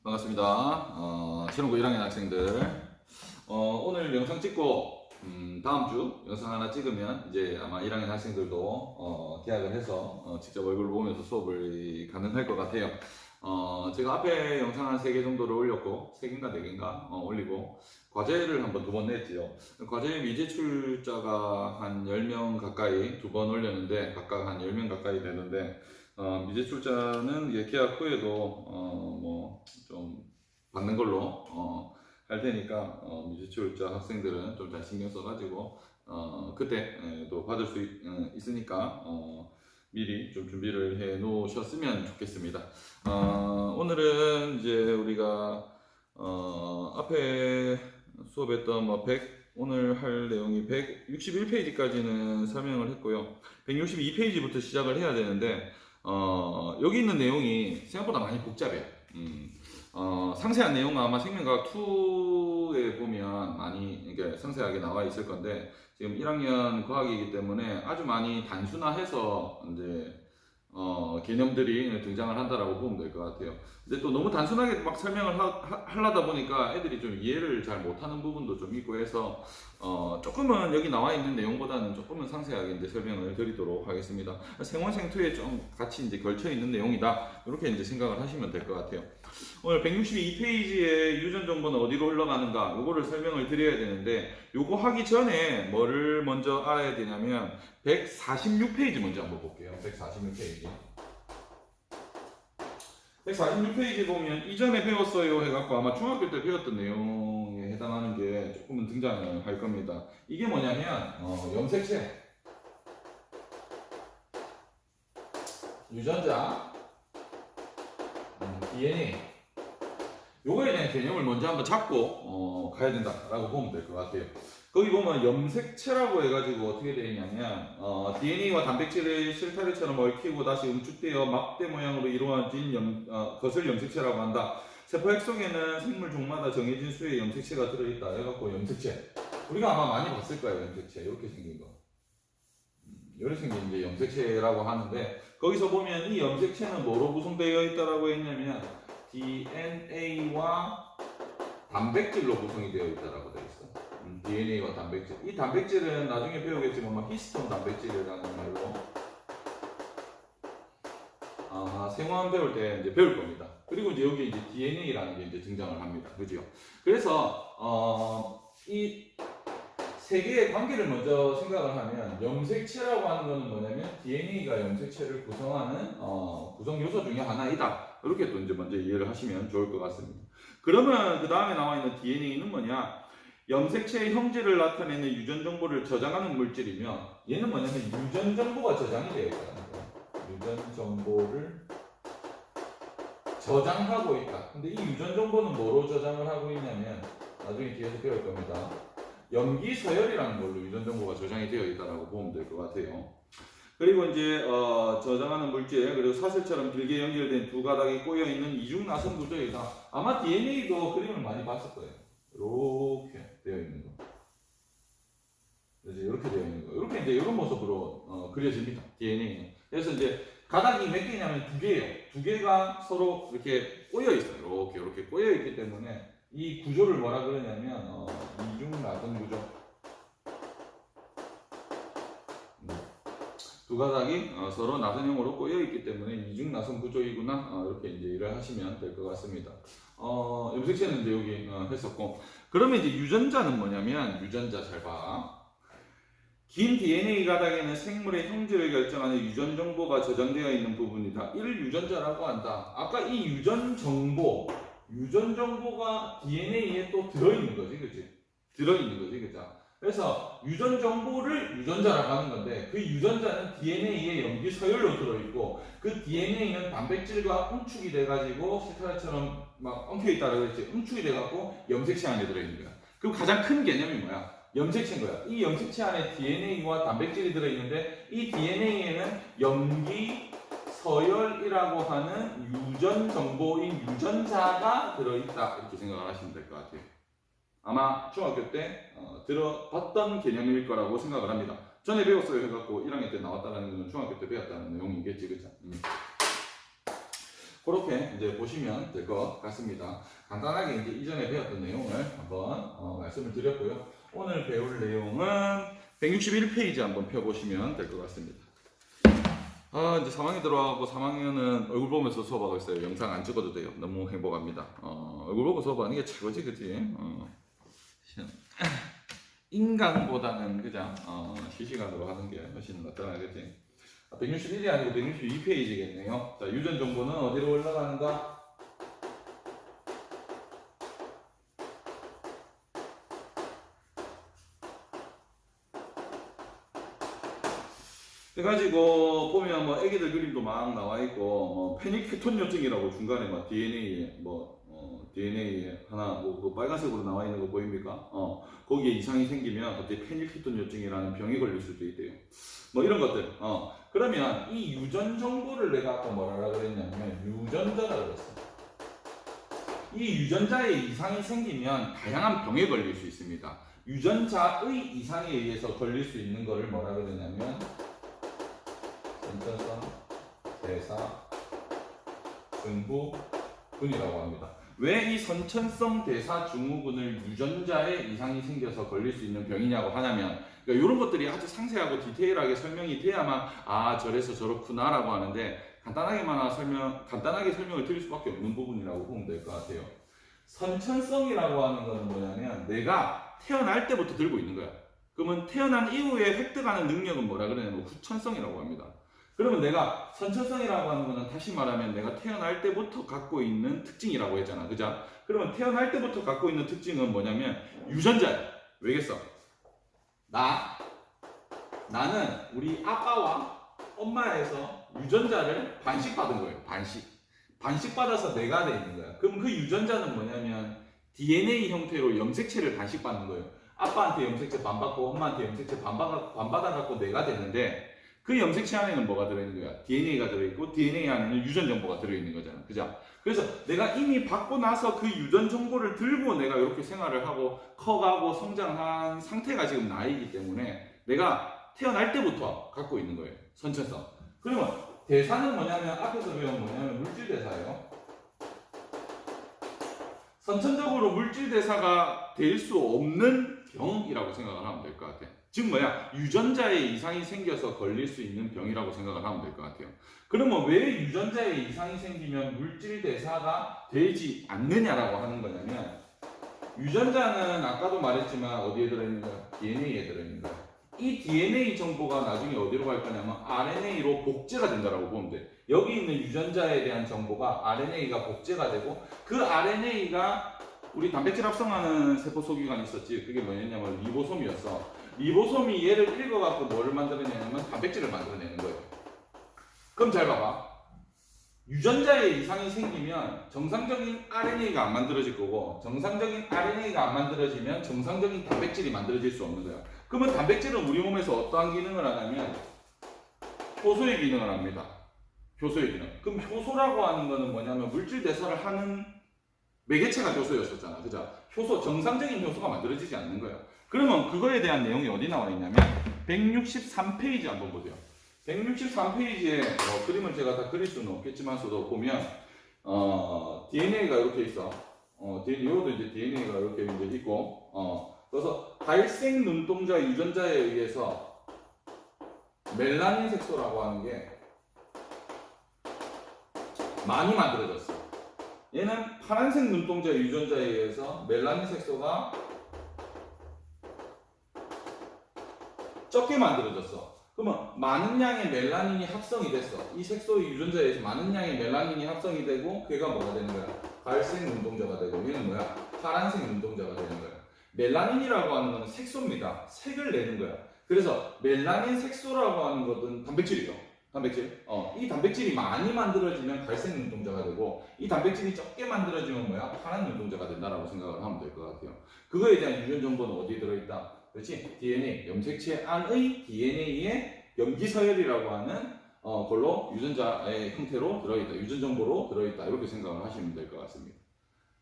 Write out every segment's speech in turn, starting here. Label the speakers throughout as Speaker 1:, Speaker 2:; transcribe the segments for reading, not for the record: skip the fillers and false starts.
Speaker 1: 반갑습니다. 실험고 1학년 학생들. 오늘 영상 찍고, 다음 주 영상 하나 찍으면 이제 아마 1학년 학생들도 계약을 해서 직접 얼굴 보면서 수업을 가능할 것 같아요. 제가 앞에 영상 한 3개 정도를 올렸고, 3개인가 4개인가 올리고, 과제를 한번 2번 냈지요. 과제 미제출자가 한 10명 가까이 2번 올렸는데, 각각 한 10명 가까이 되는데, 미제출자는 계약 후에도 좀 받는 걸로 할 테니까 미제출자 학생들은 좀 잘 신경 써가지고 그때도 받을 수 있으니까 미리 좀 준비를 해 놓으셨으면 좋겠습니다. 오늘은 이제 우리가 앞에 수업했던 오늘 할 내용이 161페이지까지는 설명을 했고요. 162페이지부터 시작을 해야 되는데 여기 있는 내용이 생각보다 많이 복잡해요. 상세한 내용은 아마 생명과학 2에 보면 많이 이게 상세하게 나와 있을 건데, 지금 1학년 과학이기 때문에 아주 많이 단순화해서 이제 개념들이 등장을 한다라고 보면 될 것 같아요. 근데 또 너무 단순하게 막 설명을 하려다 보니까 애들이 좀 이해를 잘 못하는 부분도 좀 있고 해서 조금은 여기 나와 있는 내용보다는 조금은 상세하게 이제 설명을 드리도록 하겠습니다. 생원생투에 좀 같이 이제 걸쳐 있는 내용이다, 이렇게 이제 생각을 하시면 될 것 같아요. 오늘 162페이지의 유전 정보는 어디로 흘러가는가, 요거를 설명을 드려야 되는데, 요거 하기 전에 뭐를 먼저 알아야 되냐면 146페이지 먼저 한번 볼게요. 146페이지. 146페이지 보면 이전에 배웠어요 해갖고 아마 중학교 때 배웠던 내용에 해당하는 게 조금은 등장을 할 겁니다. 이게 뭐냐면 염색체, 유전자, DNA, 요거에 대한 개념을 먼저 한번 잡고 가야 된다라고 보면 될 것 같아요. 거기 보면 염색체라고 해가지고 어떻게 되어 있냐면 DNA와 단백질의 실타래처럼 얽히고 다시 응축되어 막대 모양으로 이루어진 것을 염색체라고 한다. 세포 핵 속에는 생물 종마다 정해진 수의 염색체가 들어있다 해갖고 염색체, 우리가 아마 많이 봤을 거예요. 염색체 이렇게 생긴 거, 이렇게 생긴 이제 염색체라고 하는데, 거기서 보면 이 염색체는 뭐로 구성되어 있다라고 했냐면 DNA와 단백질로 구성이 되어 있다라고 되어 있어. DNA와 단백질. 이 단백질은 나중에 배우겠지만 히스톤 단백질이라는 말로 생화학 배울 때 이제 배울 겁니다. 그리고 이제 여기 이제 DNA라는 게 이제 등장을 합니다. 그죠? 그래서 이 세 개의 관계를 먼저 생각을 하면, 염색체라고 하는 것은 뭐냐면 DNA가 염색체를 구성하는 구성 요소 중에 하나이다, 이렇게 또 이제 먼저 이해를 하시면 좋을 것 같습니다. 그러면 그 다음에 나와 있는 DNA는 뭐냐? 염색체의 형질을 나타내는 유전 정보를 저장하는 물질이며, 얘는 뭐냐면 유전 정보가 저장이 되어 있다는 거예요. 유전 정보를 저장하고 있다. 근데 이 유전 정보는 뭐로 저장을 하고 있냐면 나중에 뒤에서 배울 겁니다. 염기 서열이라는 걸로 유전 정보가 저장이 되어 있다라고 보면 될 것 같아요. 그리고 이제 저장하는 물질, 그리고 사슬처럼 길게 연결된 두 가닥이 꼬여 있는 이중 나선 구조이다. 아마 DNA도 그림을 많이 봤을 거예요. 이렇게 되어 있는 거, 이제 이렇게 되어 있는 거, 이렇게 이제 이런 모습으로 그려집니다. DNA는. 그래서 이제 가닥이 몇 개냐면 2개예요. 2개가 서로 이렇게 꼬여 있어요. 이렇게 꼬여 있기 때문에 이 구조를 뭐라 그러냐면 이중 나선 구조. 두 가닥이 서로 나선형으로 꼬여 있기 때문에 이중 나선 구조이구나, 이렇게 이제 일을 하시면 될 것 같습니다. 염색체는 이제 여기 했었고, 그러면 이제 유전자는 뭐냐면, 유전자 잘 봐. 긴 DNA 가닥에는 생물의 형질을 결정하는 유전 정보가 저장되어 있는 부분이다. 이를 유전자라고 한다. 아까 이 유전 정보가 DNA에 또 들어있는 거지, 그치? 들어있는 거지, 그죠? 그래서 유전 정보를 유전자라고 하는 건데, 그 유전자는 DNA의 염기 서열로 들어있고, 그 DNA는 단백질과 응축이 돼가지고 실타래처럼 막 엉켜있다고 그랬지. 응축이 돼갖고 염색체 안에 들어있는 거야. 그럼 가장 큰 개념이 뭐야? 염색체인 거야. 이 염색체 안에 DNA와 단백질이 들어있는데, 이 DNA에는 염기 서열이라고 하는 유전 정보인 유전자가 들어있다, 이렇게 생각을 하시면 될 것 같아요. 아마 중학교 때 들어봤던 개념일 거라고 생각을 합니다. 전에 배웠어요 해갖고 1학년 때 나왔다는 건 중학교 때 배웠다는 내용이겠지, 그쵸? 그렇게 이제 보시면 될 것 같습니다. 간단하게 이제 이전에 배웠던 내용을 한번 말씀을 드렸고요. 오늘 배울 내용은 161페이지 한번 펴보시면 될 것 같습니다. 이제 3학년 들어가고 3학년은 얼굴 보면서 수업하고 있어요. 영상 안 찍어도 돼요. 너무 행복합니다. 얼굴 보고 수업하는 게 최고지, 그치? 인강보다는 그냥 실시간으로 하는 게 훨씬 낫잖아, 그치? 161이 아니고 162페이지겠네요. 자, 유전 정보는 어디로 올라가는가? 해가지고 보면 뭐 애기들 그림도 막 나와 있고 페니케톤요증이라고 중간에 막 DNA에 하나 그 빨간색으로 나와 있는 거 보입니까? 거기에 이상이 생기면 갑자기 페니케톤요증이라는 병이 걸릴 수도 있대요. 뭐 이런 것들. 그러면 이 유전 정보를 내가 아까 뭐라 그랬냐면 유전자라 그랬어. 이 유전자에 이상이 생기면 다양한 병에 걸릴 수 있습니다. 유전자의 이상에 의해서 걸릴 수 있는 거를 뭐라 그러냐면 선천성 대사 증후군이라고 합니다. 왜 이 선천성 대사 증후군을 유전자에 이상이 생겨서 걸릴 수 있는 병이냐고 하냐면, 그러니까 이런 것들이 아주 상세하고 디테일하게 설명이 돼야만 저래서 저렇구나라고 하는데, 간단하게 설명을 드릴 수밖에 없는 부분이라고 보면 될 것 같아요. 선천성이라고 하는 것은 뭐냐면 내가 태어날 때부터 들고 있는 거야. 그러면 태어난 이후에 획득하는 능력은 뭐라 그러냐면 후천성이라고 합니다. 그러면 내가 선천성이라고 하는 거는 다시 말하면 내가 태어날 때부터 갖고 있는 특징이라고 했잖아. 그죠? 그러면 태어날 때부터 갖고 있는 특징은 뭐냐면 유전자야. 왜겠어? 나는 우리 아빠와 엄마에서 유전자를 반식받은 거예요. 반식받아서 내가 돼 있는 거야. 그럼 그 유전자는 뭐냐면 DNA 형태로 염색체를 반식받는 거예요. 아빠한테 염색체 반 받고 엄마한테 염색체 반 받아갖고 내가 되는데, 그 염색체 안에는 뭐가 들어있는 거야? DNA가 들어있고 DNA 안에는 유전 정보가 들어있는 거잖아. 그죠? 그래서 내가 이미 받고 나서 그 유전 정보를 들고 내가 이렇게 생활을 하고 커가고 성장한 상태가 지금 나이기 때문에 내가 태어날 때부터 갖고 있는 거예요. 선천성. 그러면 대사는 뭐냐면 앞에서 배운 뭐냐면 물질 대사예요. 선천적으로 물질 대사가 될 수 없는 병이라고 생각을 하면 될 것 같아. 즉 유전자에 이상이 생겨서 걸릴 수 있는 병이라고 생각을 하면 될 것 같아요. 그러면 왜 유전자에 이상이 생기면 물질 대사가 되지 않느냐라고 하는 거냐면, 유전자는 아까도 말했지만 어디에 들어있는 거야? DNA에 들어있는 거야. 이 DNA 정보가 나중에 어디로 갈 거냐면 RNA로 복제가 된다라고 보면 돼. 여기 있는 유전자에 대한 정보가 RNA가 복제가 되고, 그 RNA가 우리 단백질 합성하는 세포 소기관이 있었지. 그게 뭐였냐면 리보솜이었어. 리보솜이 얘를 읽어갖고 뭐를 만들어내냐면 단백질을 만들어내는 거예요. 그럼 잘 봐봐. 유전자에 이상이 생기면 정상적인 RNA가 안 만들어질 거고, 정상적인 RNA가 안 만들어지면 정상적인 단백질이 만들어질 수 없는 거야. 그러면 단백질은 우리 몸에서 어떠한 기능을 하냐면 효소의 기능을 합니다. 효소의 기능. 그럼 효소라고 하는 거는 뭐냐면 물질 대사를 하는 매개체가 효소였었잖아. 그죠? 정상적인 효소가 만들어지지 않는 거야. 그러면 그거에 대한 내용이 어디 나와 있냐면 163페이지 한번 보세요. 163페이지에 그림을 제가 다 그릴 수는 없겠지만서도 보면 DNA가 이렇게 있어. 이것도 이제 DNA가 이렇게 이제 있고, 그래서 갈색 눈동자 유전자에 의해서 멜라닌 색소라고 하는 게 많이 만들어졌어. 얘는 파란색 눈동자 유전자에 의해서 멜라닌 색소가 적게 만들어졌어. 그러면 많은 양의 멜라닌이 합성이 됐어. 이 색소의 유전자에 의해서 많은 양의 멜라닌이 합성이 되고, 걔가 뭐가 되는 거야? 갈색 눈동자가 되고, 얘는 뭐야? 파란색 눈동자가 되는 거야. 멜라닌이라고 하는 건 색소입니다. 색을 내는 거야. 그래서 멜라닌 색소라고 하는 것은 단백질이죠. 단백질. 이 단백질이 많이 만들어지면 갈색 눈동자가 되고, 이 단백질이 적게 만들어지면 뭐야? 파란 눈동자가 된다라고 생각을 하면 될 것 같아요. 그거에 대한 유전 정보는 어디에 들어있다? 그렇지? DNA, 염색체 안의 DNA에 염기서열이라고 하는 걸로 유전자의 형태로 들어있다. 유전 정보로 들어있다. 이렇게 생각을 하시면 될 것 같습니다.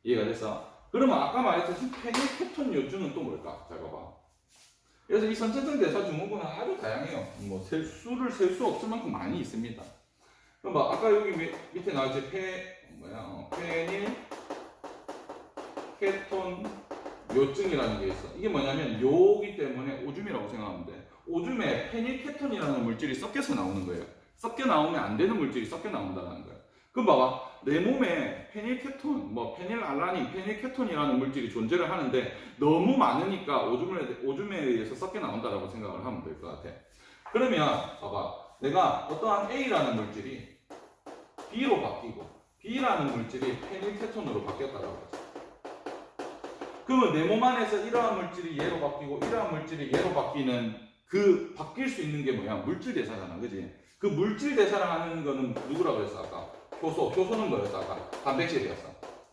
Speaker 1: 이해가 됐어? 그러면 아까 말했듯이 페니케톤 요증은 또 뭘까? 잘 봐봐. 그래서 이 선천성 대사 증후군은 아주 다양해요. 수를 셀 수 없을 만큼 많이 있습니다. 그럼 봐, 아까 여기 밑에 나왔지? 페닐 케톤 요증이라는 게 있어. 이게 뭐냐면 요기 때문에 오줌이라고 생각하면 돼. 오줌에 페닐케톤이라는 물질이 섞여서 나오는 거예요. 섞여 나오면 안 되는 물질이 섞여 나온다는 거야. 그럼 봐봐, 내 몸에 페닐케톤, 페닐알라닌, 페닐케톤이라는 물질이 존재를 하는데 너무 많으니까 오줌에 의해서 섞여 나온다라고 생각을 하면 될 것 같아. 그러면 봐봐, 내가 어떠한 A라는 물질이 B로 바뀌고 B라는 물질이 페닐케톤으로 바뀌었다라고 하죠. 그러면 내 몸 안에서 이러한 물질이 얘로 바뀌고 이러한 물질이 얘로 바뀌는 그 바뀔 수 있는 게 뭐야? 물질 대사잖아, 그지? 그 물질 대사를 하는 거는 누구라고 그랬어 아까? 효소. 효소는 뭐였어 아까? 단백질이었어.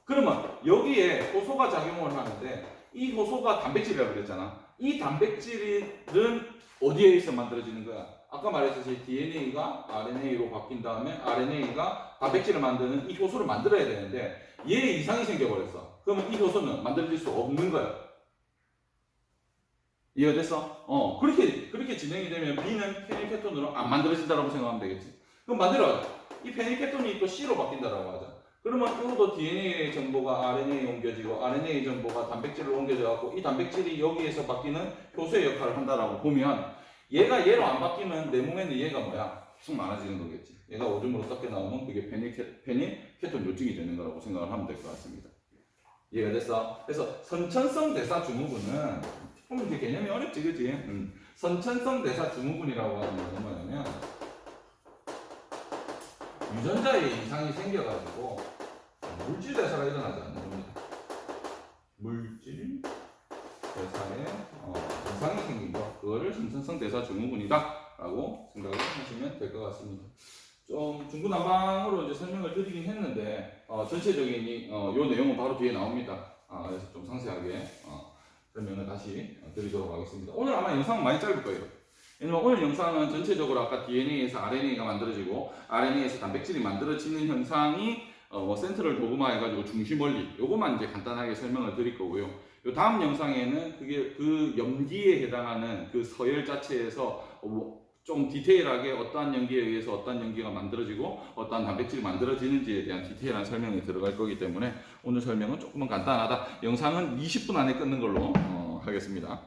Speaker 1: 그러면 여기에 효소가 작용을 하는데 이 효소가 단백질이라고 그랬잖아. 이 단백질은 어디에서 만들어지는 거야? 아까 말했듯이 DNA가 RNA로 바뀐 다음에 RNA가 단백질을 만드는 이 효소를 만들어야 되는데 얘 이상이 생겨버렸어. 그러면 이 효소는 만들어질 수 없는 거야. 이해가 됐어? 그렇게 진행이 되면 B는 페닐케톤으로 안 만들어진다고 생각하면 되겠지. 그럼 만들어야지. 이 페닐케톤이 또 C로 바뀐다라고 하자. 그러면 이것도 DNA 정보가 RNA에 옮겨지고 RNA 정보가 단백질로 옮겨져갖고 이 단백질이 여기에서 바뀌는 효소의 역할을 한다라고 보면 얘가 얘로 안 바뀌면 내 몸에는 얘가 뭐야? 계속 많아지는 거겠지. 얘가 오줌으로 섞여 나오면 그게 페닐케톤 요증이 되는 거라고 생각을 하면 될 것 같습니다. 이해가 됐어? 그래서 선천성 대사 증후군은 이게 개념이 어렵지, 그지? 선천성 대사 증후군이라고 하는 것은 뭐냐면 유전자에 이상이 생겨가지고 물질 대사가 일어나지 않는 겁니다. 물질 대사에 이상이 생긴 거, 그거를 선천성 대사 증후군이다라고 생각을 하시면 될 것 같습니다. 좀 중구난방으로 이제 설명을 드리긴 했는데 전체적인 요 내용은 바로 뒤에 나옵니다. 그래서 좀 상세하게 설명을 다시 드리도록 하겠습니다. 오늘 아마 영상 많이 짧을 거예요. 왜냐면 오늘 영상은 전체적으로 아까 DNA에서 RNA가 만들어지고 RNA에서 단백질이 만들어지는 현상이 센트럴 도그마 해가지고 중심 원리 요거만 이제 간단하게 설명을 드릴 거고요. 요 다음 영상에는 그게 그 염기에 해당하는 그 서열 자체에서 좀 디테일하게 어떠한 연기에 의해서 어떠한 연기가 만들어지고 어떠한 단백질이 만들어지는지에 대한 디테일한 설명이 들어갈 거기 때문에 오늘 설명은 조금은 간단하다. 영상은 20분 안에 끊는 걸로 하겠습니다.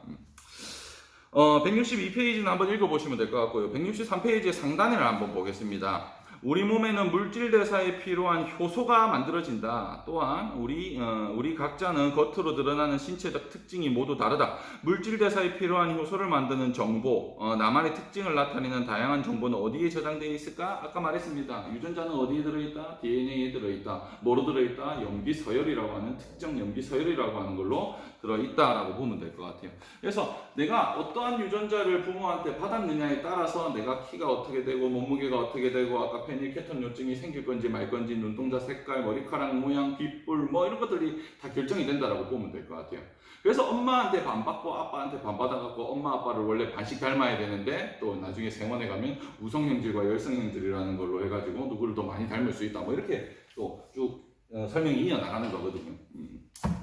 Speaker 1: 162페이지는 한번 읽어보시면 될 것 같고요. 163페이지의 상단을 한번 보겠습니다. 우리 몸에는 물질 대사에 필요한 효소가 만들어진다. 또한 우리 각자는 겉으로 드러나는 신체적 특징이 모두 다르다. 물질 대사에 필요한 효소를 만드는 정보, 나만의 특징을 나타내는 다양한 정보는 어디에 저장되어 있을까? 아까 말했습니다. 유전자는 어디에 들어있다? DNA에 들어있다. 뭐로 들어있다? 염기 서열이라고 하는 특정 염기 서열이라고 하는 걸로 들어있다라고 보면 될 것 같아요. 그래서 내가 어떠한 유전자를 부모한테 받았느냐에 따라서 내가 키가 어떻게 되고 몸무게가 어떻게 되고 아까 페닐케톤 요증이 생길 건지 말 건지 눈동자 색깔, 머리카락 모양, 귓불 이런 것들이 다 결정이 된다라고 보면 될 것 같아요. 그래서 엄마한테 반 받고 아빠한테 반 받아갖고 엄마 아빠를 원래 반씩 닮아야 되는데 또 나중에 생원에 가면 우성형질과 열성형질이라는 걸로 해가지고 누구를 더 많이 닮을 수 있다 이렇게 또 쭉 설명이 이어나가는 거거든요.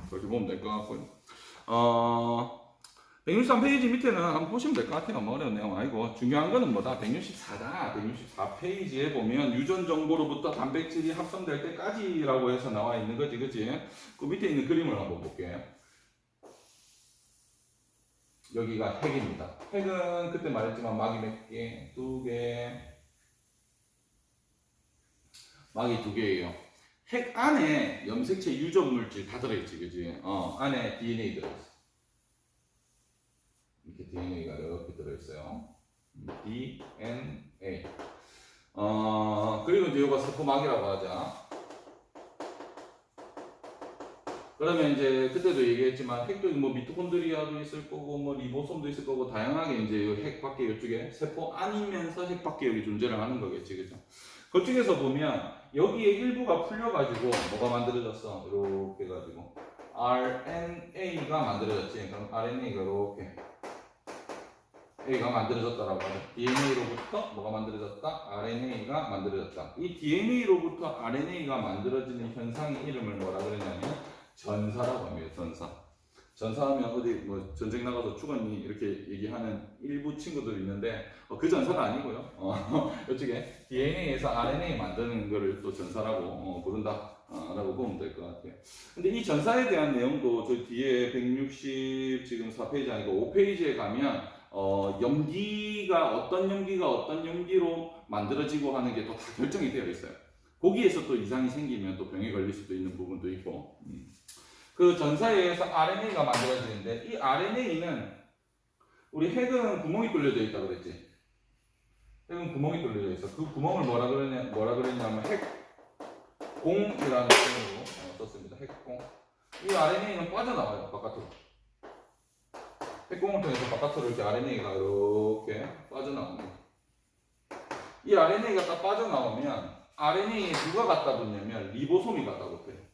Speaker 1: 그렇게 보면 될 것 같고요. 163페이지 밑에는 한번 보시면 될 것 같아요. 어려운 내용 아니고 중요한 거는 뭐다? 164다. 164페이지에 보면 유전 정보로부터 단백질이 합성될 때까지라고 해서 나와 있는 거지, 그치? 그 밑에 있는 그림을 한번 볼게요. 여기가 핵입니다. 핵은 그때 말했지만 막이 몇 개? 2개. 막이 2개예요. 핵 안에 염색체 유전 물질 다 들어있지, 그지? 안에 DNA 들어있어. 이렇게 DNA가 이렇게 들어있어요. DNA. 그리고 이제 이거 세포막이라고 하자. 그러면 이제 그때도 얘기했지만 핵도 미토콘드리아도 있을 거고 리보솜도 있을 거고 다양하게 이제 핵 밖에 이쪽에 세포 아니면서 핵 밖에 여기 존재를 하는 거겠지, 그죠? 그쪽에서 보면 여기에 일부가 풀려가지고 뭐가 만들어졌어? 이렇게 해가지고 RNA가 만들어졌지. 그럼 RNA가 이렇게 A가 만들어졌다라고 하죠. DNA로부터 뭐가 만들어졌다? RNA가 만들어졌다. 이 DNA로부터 RNA가 만들어지는 현상의 이름을 뭐라 그러냐면 전사라고 합니다. 전사. 전사하면 어디 뭐 전쟁 나가서 죽었니 이렇게 얘기하는 일부 친구들이 있는데 그 전사가 아니고요. 이쪽에 DNA에서 RNA 만드는 거를 또 전사라고 부른다. 라고 보면 될 것 같아요. 근데 이 전사에 대한 내용도 저 뒤에 160 지금 4페이지 아니고 5페이지에 가면 염기가 어떤 염기로 만들어지고 하는 게 또 다 결정이 되어 있어요. 거기에서 또 이상이 생기면 또 병에 걸릴 수도 있는 부분도 있고. 그 전사에 의해서 RNA가 만들어지는데 이 RNA는 우리 핵은 구멍이 뚫려져 있다고 그랬지. 핵은 구멍이 뚫려져 있어. 그 구멍을 뭐라 그랬냐면 핵공이라는 표현으로 썼습니다. 핵공. 이 RNA는 빠져나와요, 바깥으로. 핵공을 통해서 바깥으로 이렇게 RNA가 이렇게 빠져나옵니다. 이 RNA가 딱 빠져나오면 RNA에 누가 갖다 붙냐면 리보솜이 갖다 붙어요.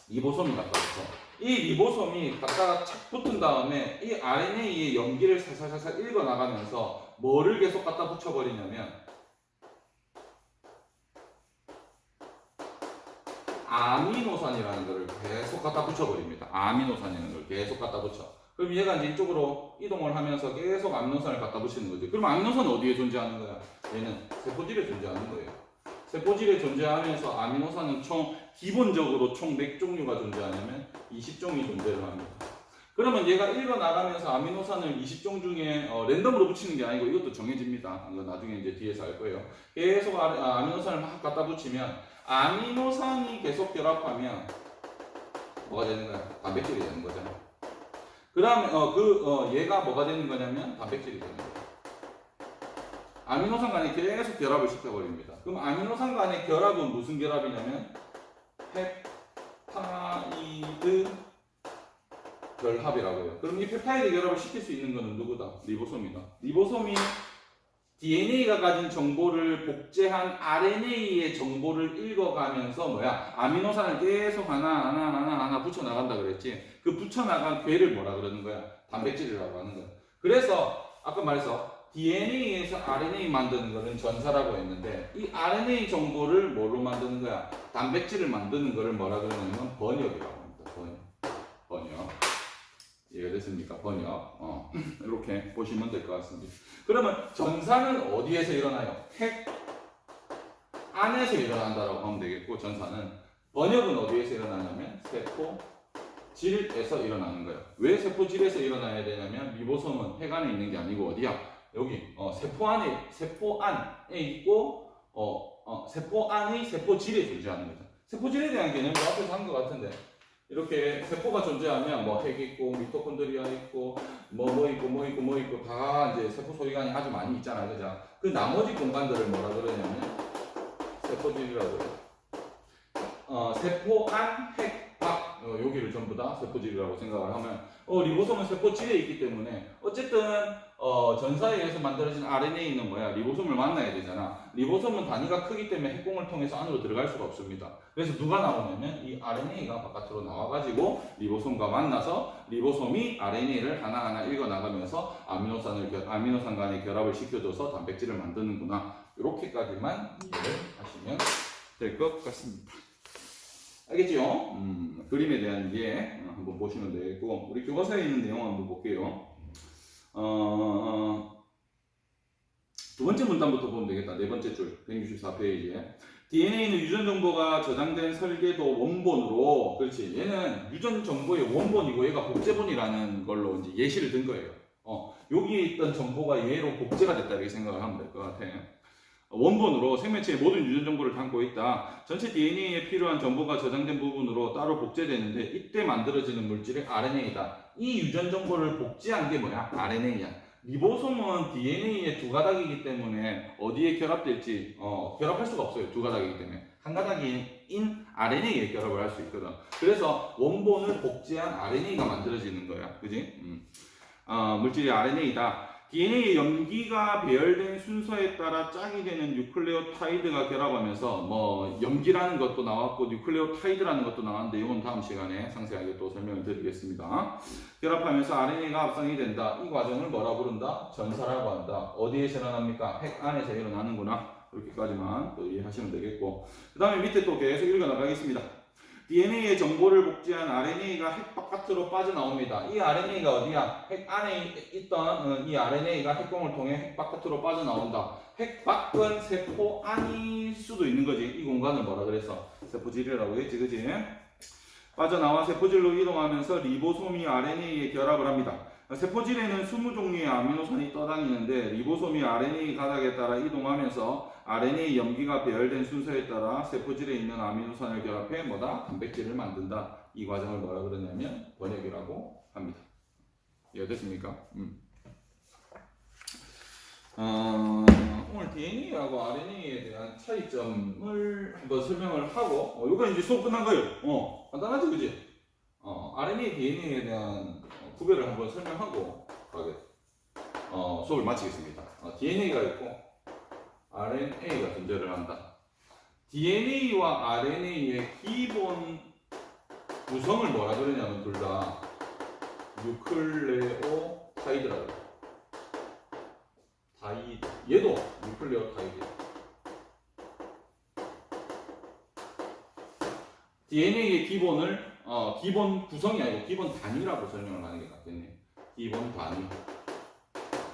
Speaker 1: 리보솜이 갖다 붙어. 이 리보솜이 갖다가 착 붙은 다음에 이 RNA의 염기를 살살살살 읽어 나가면서 뭐를 계속 갖다 붙여버리냐면 아미노산이라는 것을 계속 갖다 붙여버립니다. 아미노산이라는 걸 계속 갖다 붙여. 그럼 얘가 이제 이쪽으로 이동을 하면서 계속 아미노산을 갖다 붙이는 거죠. 그럼 아미노산은 어디에 존재하는 거야? 얘는 세포질에 존재하는 거예요. 세포질에 존재하면서 아미노산은 기본적으로 총 몇 종류가 존재하냐면 20종이 존재를 합니다. 그러면 얘가 읽어나가면서 아미노산을 20종 중에 랜덤으로 붙이는 게 아니고 이것도 정해집니다. 이거 나중에 이제 뒤에서 할 거예요. 계속 아미노산을 막 갖다 붙이면 아미노산이 계속 결합하면 뭐가 되는 거야? 단백질이 되는 거잖아. 그 다음에 얘가 뭐가 되는 거냐면 단백질이 되는 거예요. 아미노산 간에 계속 결합을 시켜버립니다. 그럼 아미노산 간의 결합은 무슨 결합이냐면 펩타이드 결합이라고 해요. 그럼 이 펩타이드 결합을 시킬 수 있는 것은 누구다? 리보솜이다. 리보솜이 DNA가 가진 정보를 복제한 RNA의 정보를 읽어가면서 아미노산을 계속 하나 붙여나간다 그랬지. 그 붙여나간 괴를 뭐라 그러는 거야? 단백질이라고 하는 거야. 그래서 아까 말해서 DNA에서 RNA 만드는 거는 전사라고 했는데 이 RNA 정보를 뭘로 만드는 거야? 단백질을 만드는 거를 뭐라 그러냐면 번역이라고 합니다. 번역. 이해가 됐습니까? 번역. 이렇게 보시면 될 것 같습니다. 그러면 전사는 어디에서 일어나요? 핵 안에서 일어난다라고 하면 되겠고, 전사는 번역은 어디에서 일어나냐면 세포질에서 일어나는 거예요. 왜 세포질에서 일어나야 되냐면 리보솜은 핵 안에 있는 게 아니고 어디야? 여기 세포 안에 있고 세포 안의 세포질에 존재하는 거죠. 세포질에 대한 개념도 앞에서 한 것 같은데 이렇게 세포가 존재하면 뭐 핵 있고 미토콘드리아 있고 뭐 있고 다 이제 세포 소위관이 아주 많이 있잖아요, 그죠? 그 나머지 공간들을 뭐라 그러냐면 세포질이라고 해요. 세포 안, 핵, 밖 여기를 전부 다 세포질이라고 생각을 하면 리보솜은 세포질에 있기 때문에 어쨌든 전사에 의해서 만들어진 RNA는 리보솜을 만나야 되잖아. 리보솜은 단위가 크기 때문에 핵공을 통해서 안으로 들어갈 수가 없습니다. 그래서 누가 나오냐면 이 RNA가 바깥으로 나와가지고 리보솜과 만나서 리보솜이 RNA를 하나하나 읽어나가면서 아미노산 간의 결합을 시켜줘서 단백질을 만드는구나. 이렇게까지만 이해를 하시면 될 것 같습니다. 알겠죠? 그림에 대한 이해 한번 보시면 되겠고, 우리 교과서에 있는 내용 한번 볼게요. 두 번째 문단부터 보면 되겠다. 네 번째 줄 164페이지에 DNA는 유전 정보가 저장된 설계도 원본으로, 그렇지, 얘는 유전 정보의 원본이고 얘가 복제본이라는 걸로 이제 예시를 든 거예요. 여기에 있던 정보가 얘로 복제가 됐다 이렇게 생각을 하면 될 것 같아. 원본으로 생명체의 모든 유전 정보를 담고 있다. 전체 DNA에 필요한 정보가 저장된 부분으로 따로 복제되는데 이때 만들어지는 물질이 RNA다. 이 유전 정보를 복제한 게 뭐야? RNA야. 리보솜은 DNA의 두 가닥이기 때문에 어디에 결합될지 결합할 수가 없어요. 두 가닥이기 때문에 한 가닥인 RNA에 결합을 할 수 있거든. 그래서 원본을 복제한 RNA가 만들어지는 거야, 그지? 물질이 RNA다. DNA의 염기가 배열된 순서에 따라 짝이 되는 뉴클레오타이드가 결합하면서 염기라는 것도 나왔고 뉴클레오타이드라는 것도 나왔는데 이건 다음 시간에 상세하게 또 설명을 드리겠습니다. 결합하면서 RNA가 합성이 된다. 이 과정을 뭐라 부른다? 전사라고 한다. 어디에서 일어납니까? 핵 안에서 일어나는구나. 이렇게까지만 또 이해하시면 되겠고, 그 다음에 밑에 또 계속 읽어 나가겠습니다. DNA의 정보를 복제한 RNA가 핵 바깥으로 빠져나옵니다. 이 RNA가 어디야? 핵 안에 있던 이 RNA가 핵공을 통해 핵 바깥으로 빠져나온다. 핵 밖은 세포 안일 수도 있는 거지. 이 공간을 뭐라 그랬어? 세포질이라고 했지, 그지? 빠져나와 세포질로 이동하면서 리보솜이 RNA에 결합을 합니다. 세포질에는 20종류의 아미노산이 떠다니는데 리보솜이 RNA 가닥에 따라 이동하면서 RNA 염기가 배열된 순서에 따라 세포질에 있는 아미노산을 결합해 뭐다? 단백질을 만든다. 이 과정을 뭐라 그러냐면 번역이라고 합니다. 이해됐습니까? 오늘 DNA하고 RNA에 대한 차이점을 한번 설명을 하고 이거 이제 수업 끝난 거예요. 간단하지, 그지? RNA, DNA에 대한 구별을 한번 설명하고 수업을 마치겠습니다. DNA가 있고 RNA가 존재를 한다. DNA와 RNA의 기본 구성을 뭐라 그러냐면 둘 다 뉴클레오타이드라고 해요. 얘도 뉴클레오타이드야. DNA의 기본을 기본 구성이 아니고 기본 단위라고 설명을 하는 게 낫겠네. 기본 단위.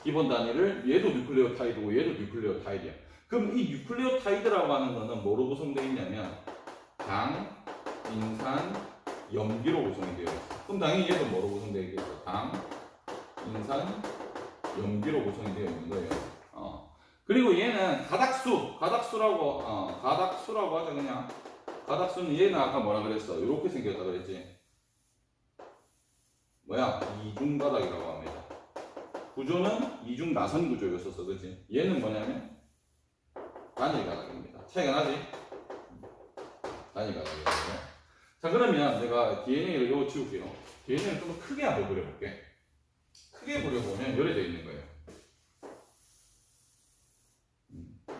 Speaker 1: 기본 단위를 얘도 뉴클레오타이드고 얘도 뉴클레오타이드야. 그럼 이 뉴클레오타이드라고 하는 거는 뭐로 구성되어 있냐면 당, 인산, 염기로 구성이 되어 있어. 그럼 당연히 얘도 뭐로 구성되어 있겠어? 당, 인산, 염기로 구성이 되어 있는 거예요. 그리고 얘는 가닥수라고 하자 그냥. 가닥수는 얘는 아까 뭐라 그랬어? 이렇게 생겼다 그랬지. 뭐야? 이중가닥이라고 합니다. 구조는 이중 나선 구조였었어, 그치? 얘는 뭐냐면 단일 가닥입니다. 차이가 나지? 단일 가닥이에요. 자, 그러면 내가 DNA를 요거 지울게요. DNA를 좀 더 크게 한번 그려볼게. 크게 그려보면 요래 되어 있는 거예요.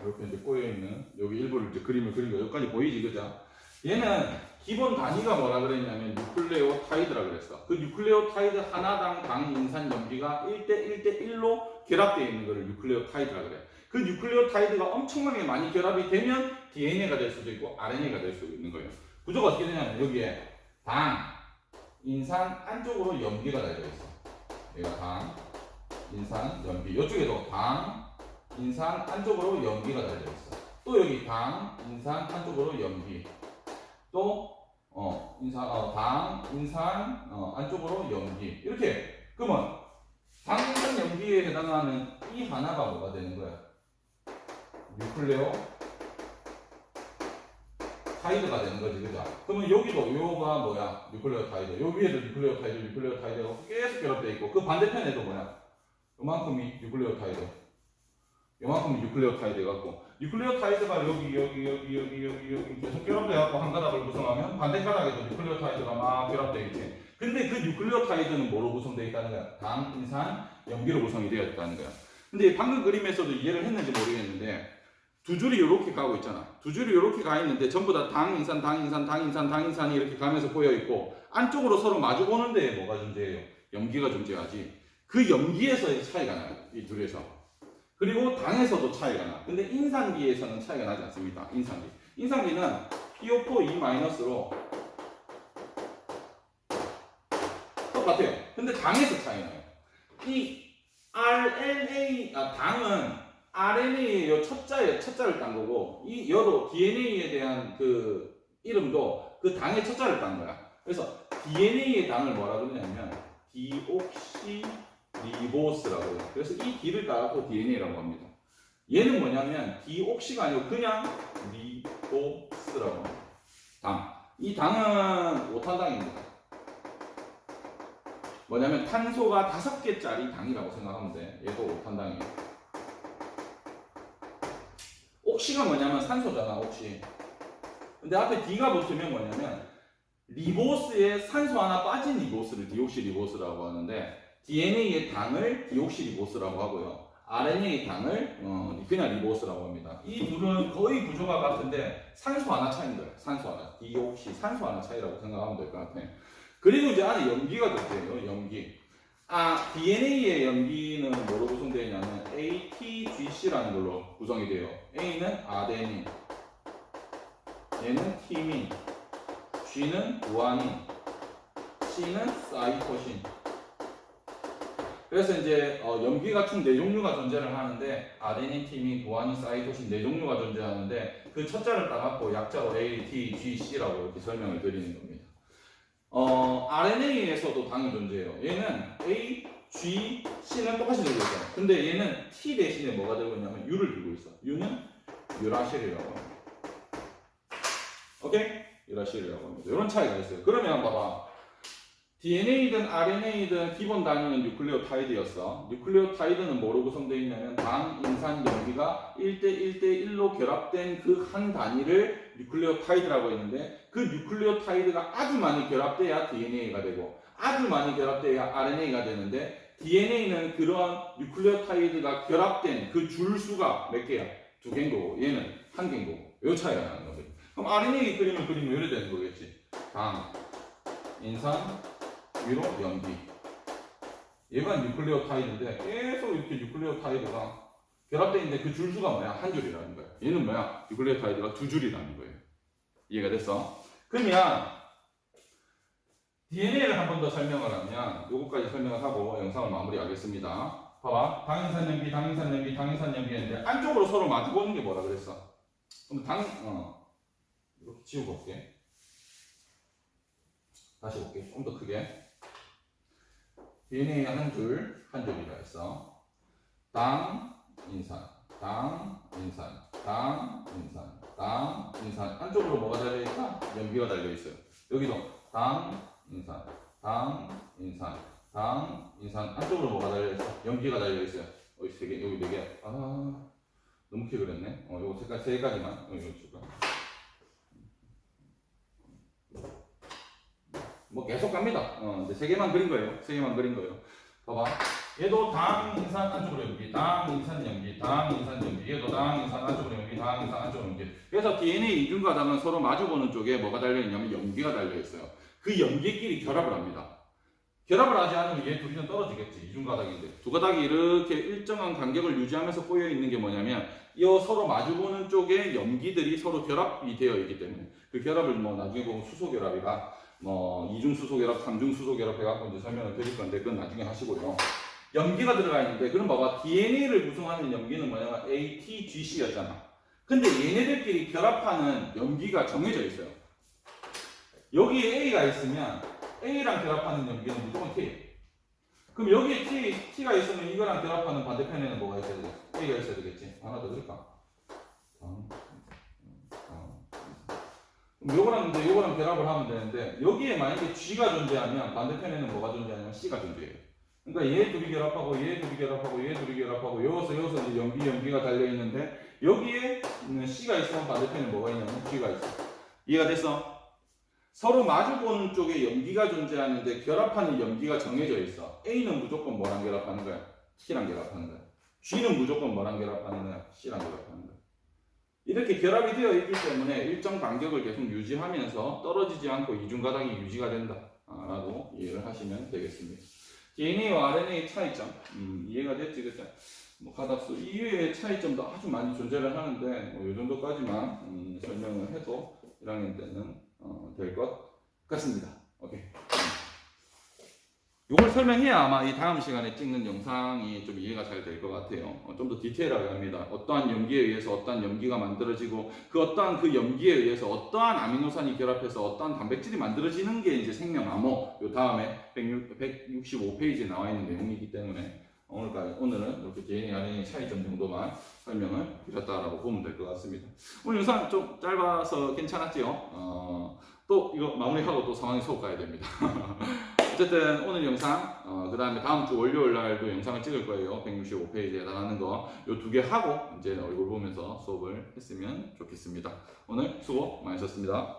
Speaker 1: 이렇게 이제 꼬여있는 여기 일부를 이제 그림을 그린 거 여기까지 보이지, 그죠? 얘는 기본 단위가 뭐라 그랬냐면 뉴클레오타이드라 그랬어. 그 뉴클레오타이드 하나당 당, 인산, 염기가 1대1로 결합되어 있는 거를 뉴클레오타이드라 그래. 그 뉴클레오타이드가 엄청나게 많이 결합이 되면 DNA가 될 수도 있고 RNA가 될 수도 있는 거예요. 구조가 어떻게 되냐면 여기에 당, 인산, 안쪽으로 염기가 달려 있어. 여기가 당, 인산, 염기. 이쪽에도 당, 인산, 안쪽으로 염기가 달려 있어. 또 여기 당, 인산, 안쪽으로 염기. 또 당, 인산, 안쪽으로 염기. 이렇게. 그러면 당, 인산, 염기에 해당하는 이 하나가 뭐가 되는 거야? 뉴클레오 타이드가 되는 거지, 그죠? 그러면 여기도 요가 뭐야? 뉴클레오타이드. 요 위에도 뉴클레오타이드가 계속 결합되어 있고 그 반대편에도 뭐야? 요만큼이 뉴클레오타이드. 요만큼이 뉴클레오타이드 갖고 뉴클레오타이드가 여기 계속 결합돼 갖고 한 가닥을 구성하면 반대 가닥에도 뉴클레오타이드가 막 결합되어 있지. 근데 그 뉴클레오타이드는 뭐로 구성되어 있다는 거야? 당, 인산, 염기로 구성이 되어 있다는 거야. 근데 방금 그림에서도 이해를 했는지 모르겠는데 두 줄이 이렇게 가고 있잖아. 두 줄이 이렇게 가 있는데 전부 다 당, 인산, 당, 인산, 당, 인산, 당, 인산이 이렇게 가면서 보여 있고 안쪽으로 서로 마주 보는데 뭐가 존재해요? 염기가 존재하지. 그 염기에서의 차이가 나요. 이 둘에서. 그리고 당에서도 차이가 나. 근데 인산기에서는 차이가 나지 않습니다. 인산기는 PO4 2-로 똑같아요. 근데 당에서 차이 나요. 이 당은 RNA의 요 첫자를 딴 거고, 이 여도 DNA에 대한 그 이름도 그 당의 첫자를 딴 거야. 그래서 DNA의 당을 뭐라 그러냐면 디옥시리보스라고 해요. 그래서 이 D를 따갖고 DNA라고 합니다. 얘는 뭐냐면 디옥시가 아니고 그냥 리보스라고 합니다. 당. 이 당은 5탄당입니다. 뭐냐면 탄소가 5개짜리 당이라고 생각하면 돼. 얘도 5탄당이에요. 옥시가 뭐냐면 산소잖아, 옥시. 근데 앞에 D가 붙으면 뭐냐면 리보스에 산소 하나 빠진 리보스를 디옥시리보스라고 하는데 DNA의 당을 디옥시리보스라고 하고요. RNA의 당을 그냥 리보스라고 합니다. 이 둘은 거의 구조가 같은데 산소 하나 차이인 거예요. 산소 하나. 디옥시 산소 하나 차이라고 생각하면 될 것 같아. 그리고 이제 안에 염기가 들어요. 염기. DNA의 염기는 뭐로 구성되어 있냐면 ATGC라는 걸로 구성이 돼요. A는 아데닌, 얘는 티민, G는 구아닌, C는 사이토신. 그래서 이제 염기가 총 4종류가 존재를 하는데 아데닌, 티민, 구아닌, 사이토신 4종류가 존재하는데 그 첫 자를 따갖고 약자로 A, T, G, C라고 이렇게 설명을 드리는 겁니다. RNA에서도 당이 존재해요. 얘는 A, G, C는 똑같이 들고 있어요. 근데 얘는 T 대신에 뭐가 들고 있냐면 U를 들고 있어. U는 유라실이라고 합니다. 오케이? 유라실이라고 합니다. 이런 차이가 있어요. 그러면 봐봐. DNA든 RNA든 기본 단위는 뉴클레오타이드였어. 뉴클레오타이드는 뭐로 구성되어 있냐면 당, 인산, 염기가 1대1대1로 결합된 그 한 단위를 뉴클레오타이드라고 했는데 그 뉴클레오타이드가 아주 많이 결합돼야 DNA가 되고 아주 많이 결합돼야 RNA가 되는데 DNA는 그런 뉴클레오타이드가 결합된 그 줄수가 몇 개야? 2개인 거고 얘는 1개인 거고 이 차이가 나는 거죠. 그럼 RNA 그림을 그리면 이래 되는 거겠지. 당, 인산, 위로 염기. 얘가 뉴클레오타이드인데 계속 이렇게 뉴클레오타이드가 결합되어 있는데 그 줄수가 뭐야? 한 줄이라는 거야. 얘는 뭐야? 뉴클레오타이드가 2줄이라는 거예요. 이해가 됐어? 그러면 DNA를 한 번 더 설명을 하면 요거까지 설명을 하고 영상을 마무리하겠습니다. 봐봐. 당인산 염기, 당인산 염기, 당인산 염기 했는데 안쪽으로 서로 마주보는 게 뭐라 그랬어? 그럼 이렇게 지우고 볼게. 다시 볼게. 좀 더 크게. DNA 한 줄이라 했어. 당, 인산, 당, 인산, 당, 인산, 당, 인산. 안쪽으로 뭐가 달려있다? 염기가 달려있어요. 여기도 당, 인산, 당, 인산, 당, 인산. 안쪽으로 뭐가 달려있어? 염기가 달려있어요. 여기 3개, 여기 4개. 너무 크게 그렸네. 요거 색깔 3가지만. 여기 줄까? 뭐 계속 갑니다. 이제 3개만 그린 거예요. 3개만 그린 거예요. 봐봐. 얘도 당, 인산, 안쪽으로 염기, 당, 인산, 염기, 당, 인산, 염기. 얘도 당, 인산, 안쪽으로 염기, 당, 인산, 안쪽으로 염기. 그래서 DNA 이중가당은 서로 마주보는 쪽에 뭐가 달려있냐면 염기가 달려있어요. 그 염기끼리 결합을 합니다. 결합을 하지 않으면 얘 둘이는 떨어지겠지. 이중가닥인데. 두 가닥이 이렇게 일정한 간격을 유지하면서 꼬여있는 게 뭐냐면 이 서로 마주보는 쪽에 염기들이 서로 결합이 되어 있기 때문에 그 결합을 뭐 나중에 보면 수소결합이가 이중수소결합, 삼중수소결합 해갖고 이제 설명을 드릴 건데 그건 나중에 하시고요. 염기가 들어가 있는데 그럼 봐봐. DNA를 구성하는 염기는 뭐냐면 A, T, G, C였잖아. 근데 얘네들끼리 결합하는 염기가 정해져 있어요. 여기에 A가 있으면 A랑 결합하는 염기는 무조건 T. 그럼 여기에 T가 있으면 이거랑 결합하는 반대편에는 뭐가 있어야 되겠지? A가 있어야 되겠지? 하나 더 드릴까? 요거랑 결합을 하면 되는데 여기에 만약에 G가 존재하면 반대편에는 뭐가 존재하냐면 C가 존재해요. 그러니까 얘 둘이 결합하고 얘 둘이 결합하고 얘 둘이 결합하고 여기서 이제 염기가 달려있는데 여기에 C가 있으면 반대편에 뭐가 있냐면 G가 있어. 이해가 됐어? 서로 마주보는 쪽에 염기가 존재하는데 결합하는 염기가 정해져 있어. A는 무조건 뭐랑 결합하는 거야? T랑 결합하는 거야. G는 무조건 뭐랑 결합하는 거야? C랑 결합하는 거야. 이렇게 결합이 되어 있기 때문에 일정 간격을 계속 유지하면서 떨어지지 않고 이중가닥이 유지가 된다 라고 이해를 하시면 되겠습니다. DNA와 RNA의 차이점 이해가 됐지? 그죠? 뭐 가닥수 이외의 차이점도 아주 많이 존재를 하는데 이 정도까지만 설명을 해도 1학년 때는 될 것 같습니다. 오케이. 이걸 설명해야 아마 이 다음 시간에 찍는 영상이 좀 이해가 잘 될 것 같아요. 좀 더 디테일하게 합니다. 어떠한 염기에 의해서 어떠한 염기가 만들어지고 그 어떠한 그 염기에 의해서 어떠한 아미노산이 결합해서 어떠한 단백질이 만들어지는 게 이제 생명암호 요 다음에 165페이지에 나와 있는 내용이기 때문에 오늘은 이렇게 DNA, RNA 차이점 정도만 설명을 드렸다라고 보면 될 것 같습니다. 오늘 영상 좀 짧아서 괜찮았지요? 또 이거 마무리하고 또 상황이 수업 가야 됩니다. 어쨌든 오늘 영상, 그 다음에 다음 주 월요일 날도 영상을 찍을 거예요. 165페이지에 해당하는 거. 요 2개 하고 이제 얼굴 보면서 수업을 했으면 좋겠습니다. 오늘 수고 많으셨습니다.